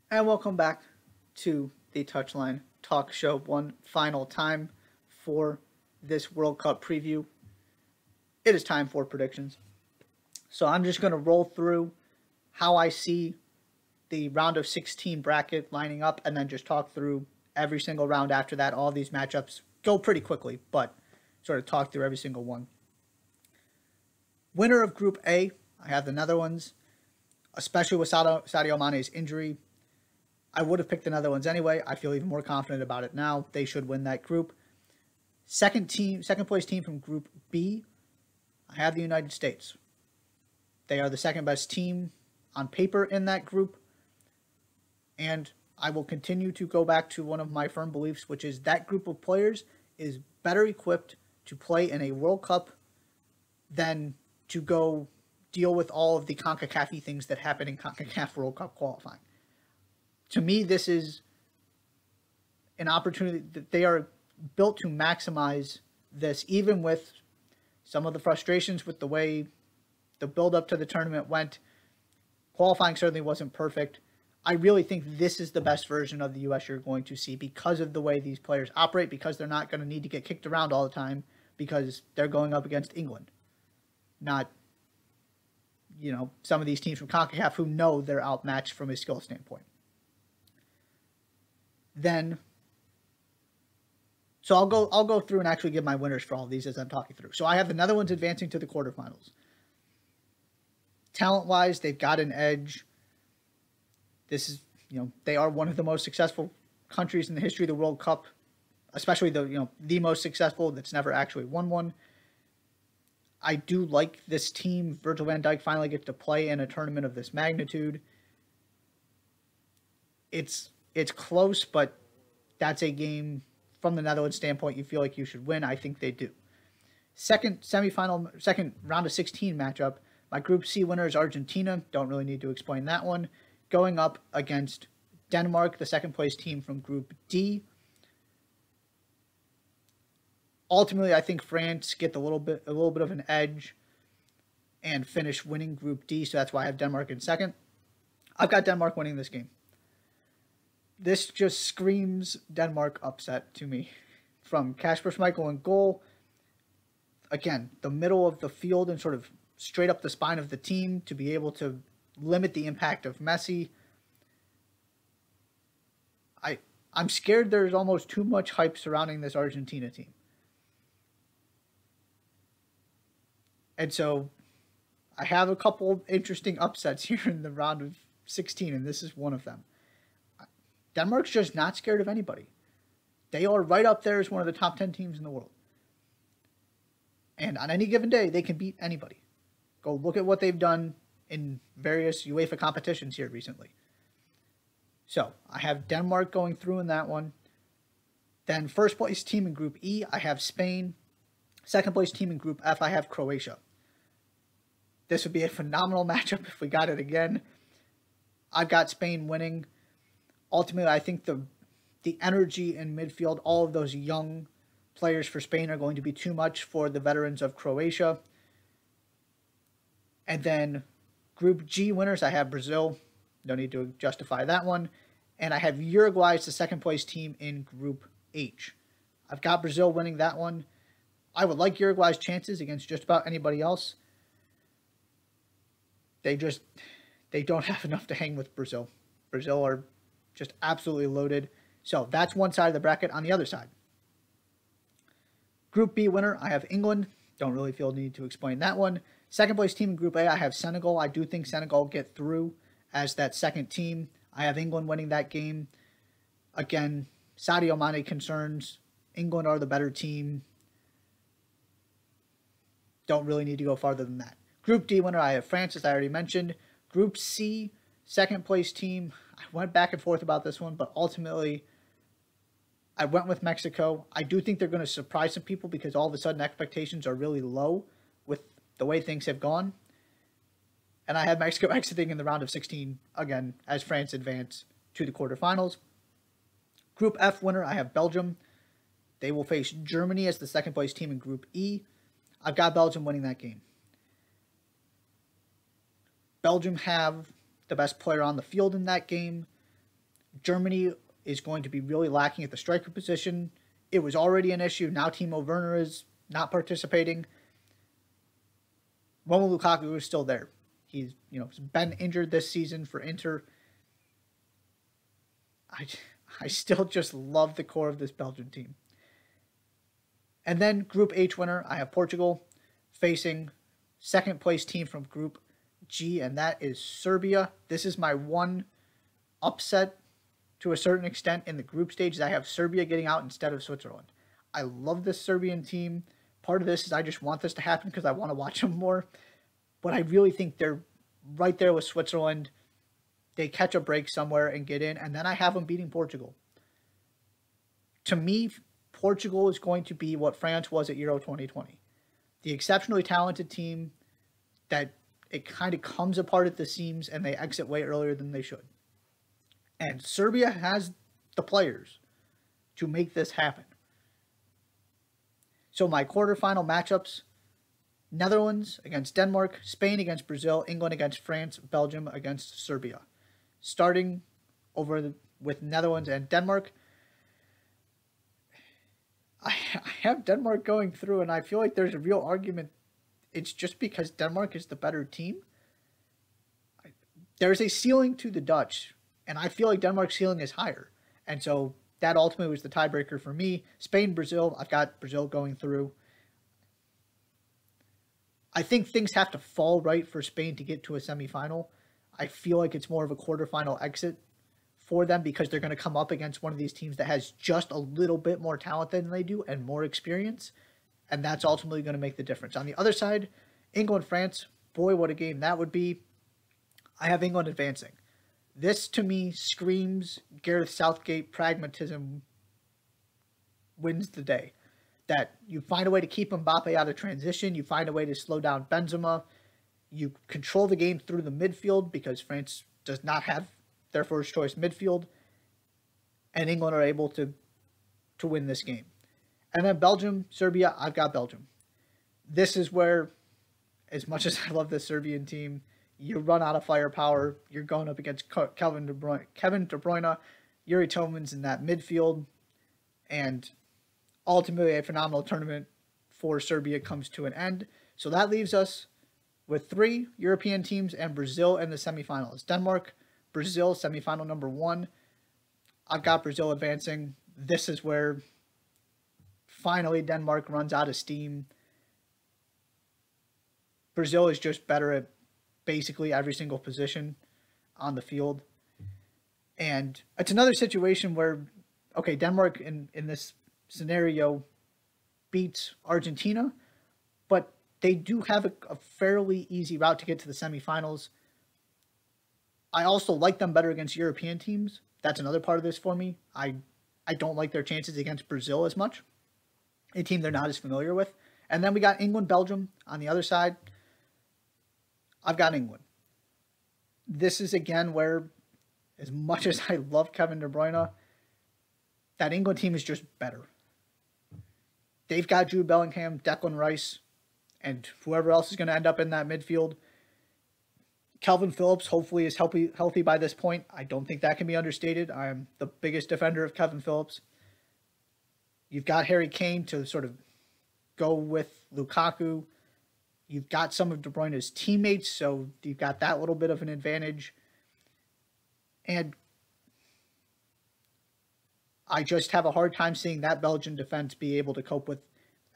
And welcome back to the Touchline Talk Show one final time for this World Cup preview. It is time for predictions. So I'm just going to roll through how I see the round of 16 bracket lining up and then just talk through every single round after that. All these matchups go pretty quickly, but sort of talk through every single one. Winner of Group A, I have the Netherlands, especially with Sadio Mane's injury. I would have picked the Netherlands anyway. I feel even more confident about it now. They should win that group. Second place team from Group B, I have the United States. They are the second best team on paper in that group. And I will continue to go back to one of my firm beliefs, which is that group of players is better equipped to play in a World Cup than to go deal with all of the CONCACAF things that happen in CONCACAF World Cup qualifying. To me, this is an opportunity that they are built to maximize this, even with some of the frustrations with the way the build up to the tournament went. Qualifying certainly wasn't perfect. I really think this is the best version of the U.S. you're going to see because of the way these players operate, because they're not going to need to get kicked around all the time, because they're going up against England, not, some of these teams from CONCACAF who know they're outmatched from a skill standpoint. So I'll go through and actually give my winners for all of these as I'm talking through. So I have the Netherlands advancing to the quarterfinals. Talent-wise, they've got an edge. This is, they are one of the most successful countries in the history of the World Cup, especially the most successful that's never actually won one. I do like this team. Virgil van Dijk finally gets to play in a tournament of this magnitude. It's close, but that's a game from the Netherlands standpoint you feel like you should win. I think they do. Second round of 16 matchup. My Group C winner is Argentina. Don't really need to explain that one. Going up against Denmark, the second place team from Group D. Ultimately, I think France get a little bit of an edge and finish winning Group D, so that's why I have Denmark in second. I've got Denmark winning this game. This just screams Denmark upset to me. From Kasper Schmeichel in goal, again, the middle of the field and sort of straight up the spine of the team to be able to limit the impact of Messi. I'm scared there's almost too much hype surrounding this Argentina team. And so I have a couple interesting upsets here in the round of 16, and this is one of them. Denmark's just not scared of anybody. They are right up there as one of the top 10 teams in the world. And on any given day, they can beat anybody. Go look at what they've done in various UEFA competitions here recently. So I have Denmark going through in that one. Then first place team in Group E, I have Spain. Second place team in Group F, I have Croatia. This would be a phenomenal matchup if we got it again. I've got Spain winning. Ultimately, I think the energy in midfield, all of those young players for Spain are going to be too much for the veterans of Croatia. And then Group G winners, I have Brazil. No need to justify that one. And I have Uruguay as the second place team in Group H. I've got Brazil winning that one. I would like Uruguay's chances against just about anybody else. They don't have enough to hang with Brazil. Brazil are just absolutely loaded. So that's one side of the bracket. On the other side, Group B winner, I have England. Don't really feel the need to explain that one. Second place team in Group A, I have Senegal. I do think Senegal get through as that second team. I have England winning that game. Again, Sadio Mane concerns. England are the better team. Don't really need to go farther than that. Group D winner, I have France, as I already mentioned. Group C, second place team. I went back and forth about this one, but ultimately I went with Mexico. I do think they're going to surprise some people because all of a sudden expectations are really low with the way things have gone. And I have Mexico exiting in the round of 16 again as France advance to the quarterfinals. Group F winner, I have Belgium. They will face Germany as the second place team in Group E. I've got Belgium winning that game. Belgium have the best player on the field in that game. Germany is going to be really lacking at the striker position. It was already an issue. Now Timo Werner is not participating. Romelu Lukaku is still there. He's been injured this season for Inter. I still just love the core of this Belgian team. And then Group H winner, I have Portugal facing second place team from Group G, and that is Serbia. This is my one upset to a certain extent in the group stage. I have Serbia getting out instead of Switzerland. I love this Serbian team. Part of this is I just want this to happen because I want to watch them more. But I really think they're right there with Switzerland. They catch a break somewhere and get in, and then I have them beating Portugal. To me, Portugal is going to be what France was at Euro 2020. The exceptionally talented team that it kind of comes apart at the seams and they exit way earlier than they should. And Serbia has the players to make this happen. So my quarterfinal matchups: Netherlands against Denmark, Spain against Brazil, England against France, Belgium against Serbia. Starting with Netherlands and Denmark, I have Denmark going through, and I feel like there's a real argument. It's just because Denmark is the better team. There's a ceiling to the Dutch, and I feel like Denmark's ceiling is higher. And so that ultimately was the tiebreaker for me. Spain, Brazil, I've got Brazil going through. I think things have to fall right for Spain to get to a semifinal. I feel like it's more of a quarterfinal exit for them because they're going to come up against one of these teams that has just a little bit more talent than they do and more experience. And that's ultimately going to make the difference. On the other side, England, France, boy, what a game that would be. I have England advancing. This, to me, screams Gareth Southgate pragmatism wins the day. That you find a way to keep Mbappe out of transition. You find a way to slow down Benzema. You control the game through the midfield because France does not have their first choice midfield. And England are able to win this game. And then Belgium, Serbia, I've got Belgium. This is where, as much as I love this Serbian team, you run out of firepower. You're going up against Kevin De Bruyne, Yuri Tillmans in that midfield. And ultimately, a phenomenal tournament for Serbia comes to an end. So that leaves us with 3 European teams and Brazil in the semifinals. Denmark, Brazil, semifinal number 1. I've got Brazil advancing. This is where finally Denmark runs out of steam. Brazil is just better at basically every single position on the field. And it's another situation where, okay, Denmark in this scenario beats Argentina, but they do have a fairly easy route to get to the semifinals. I also like them better against European teams. That's another part of this for me. I don't like their chances against Brazil as much, a team they're not as familiar with. And then we got England, Belgium on the other side. I've got England. This is again where, as much as I love Kevin De Bruyne, that England team is just better. They've got Jude Bellingham, Declan Rice, and whoever else is going to end up in that midfield. Calvin Phillips hopefully is healthy by this point. I don't think that can be understated. I am the biggest defender of Kevin Phillips. You've got Harry Kane to sort of go with Lukaku. You've got some of De Bruyne's teammates, so you've got that little bit of an advantage. And I just have a hard time seeing that Belgian defense be able to cope with,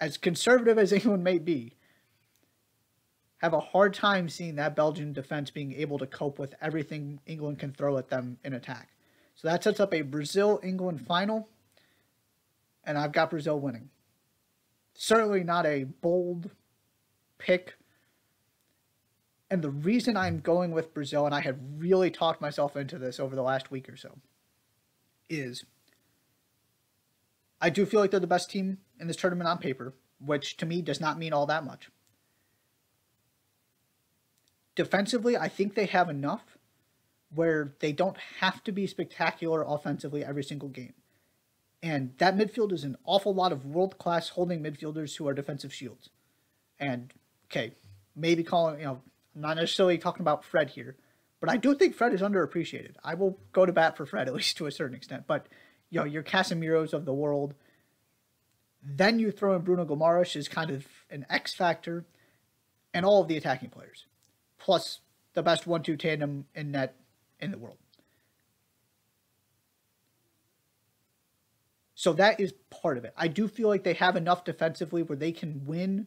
as conservative as England may be, have a hard time seeing that Belgian defense being able to cope with everything England can throw at them in attack. So that sets up a Brazil-England final, and I've got Brazil winning. Certainly not a bold pick. And the reason I'm going with Brazil, and I have really talked myself into this over the last week or so, is I do feel like they're the best team in this tournament on paper, which to me does not mean all that much. Defensively, I think they have enough where they don't have to be spectacular offensively every single game. And that midfield is an awful lot of world-class holding midfielders who are defensive shields. And, okay, maybe calling, I'm not necessarily talking about Fred here, But I do think Fred is underappreciated. I will go to bat for Fred, at least to a certain extent. But, your Casemiros of the world. Then you throw in Bruno Guimaraes as kind of an X factor, and all of the attacking players. Plus the best 1-2 tandem in net in the world. So that is part of it. I do feel like they have enough defensively where they can win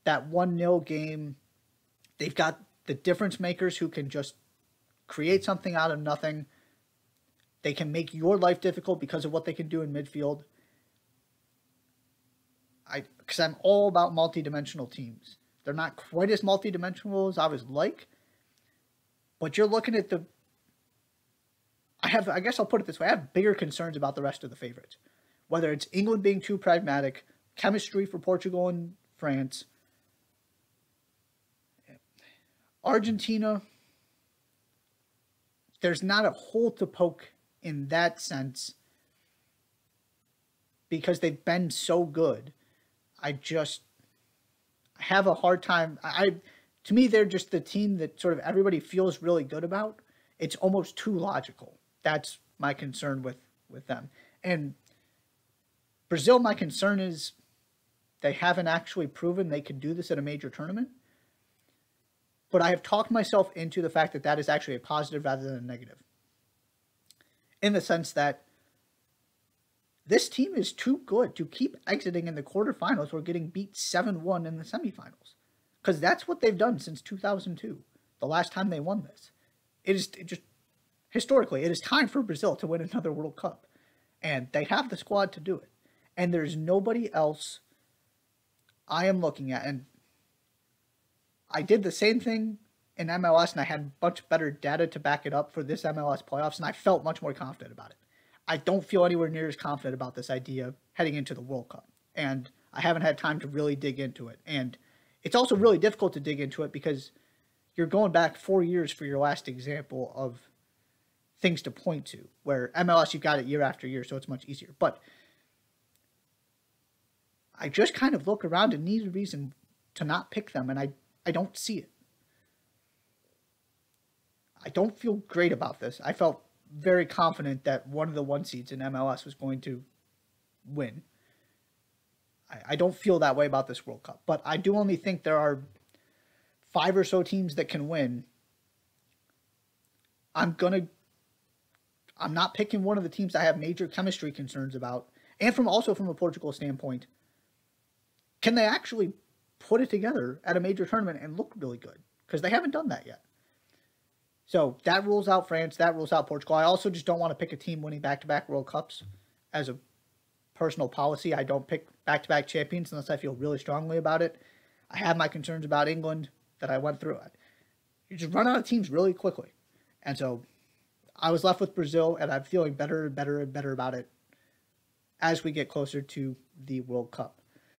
that 1-0 game. They've got the difference makers who can just create something out of nothing. They can make your life difficult because of what they can do in midfield. Because I'm all about multi-dimensional teams. They're not quite as multi-dimensional as I would like, but you're looking at I guess I'll put it this way, I have bigger concerns about the rest of the favorites. Whether it's England being too pragmatic, chemistry for Portugal and France, Argentina, there's not a hole to poke in that sense because they've been so good. I just have a hard time. To me, they're just the team that sort of everybody feels really good about. It's almost too logical. That's my concern with them. And Brazil, my concern is they haven't actually proven they could do this at a major tournament. But I have talked myself into the fact that that is actually a positive rather than a negative. In the sense that this team is too good to keep exiting in the quarterfinals or getting beat 7-1 in the semifinals. Because that's what they've done since 2002, the last time they won this. Historically, it is time for Brazil to win another World Cup. And they have the squad to do it. And there's nobody else I am looking at. And I did the same thing in MLS, and I had much better data to back it up for this MLS playoffs, and I felt much more confident about it. I don't feel anywhere near as confident about this idea heading into the World Cup. And I haven't had time to really dig into it. And it's also really difficult to dig into it because you're going back 4 years for your last example of things to point to, where MLS, you've got it year after year, so it's much easier. But I just kind of look around and need a reason to not pick them, and I don't see it. I don't feel great about this. I felt very confident that one of the 1 seeds in MLS was going to win. I don't feel that way about this World Cup, but I do only think there are 5 or so teams that can win. I'm not picking one of the teams I have major chemistry concerns about, and also from a Portugal standpoint. Can they actually put it together at a major tournament and look really good? Because they haven't done that yet. So that rules out France. That rules out Portugal. I also just don't want to pick a team winning back-to-back World Cups as a personal policy. I don't pick back-to-back champions unless I feel really strongly about it. I have my concerns about England that I went through. You just run out of teams really quickly. And so I was left with Brazil, and I'm feeling better and better and better about it as we get closer to the World Cup.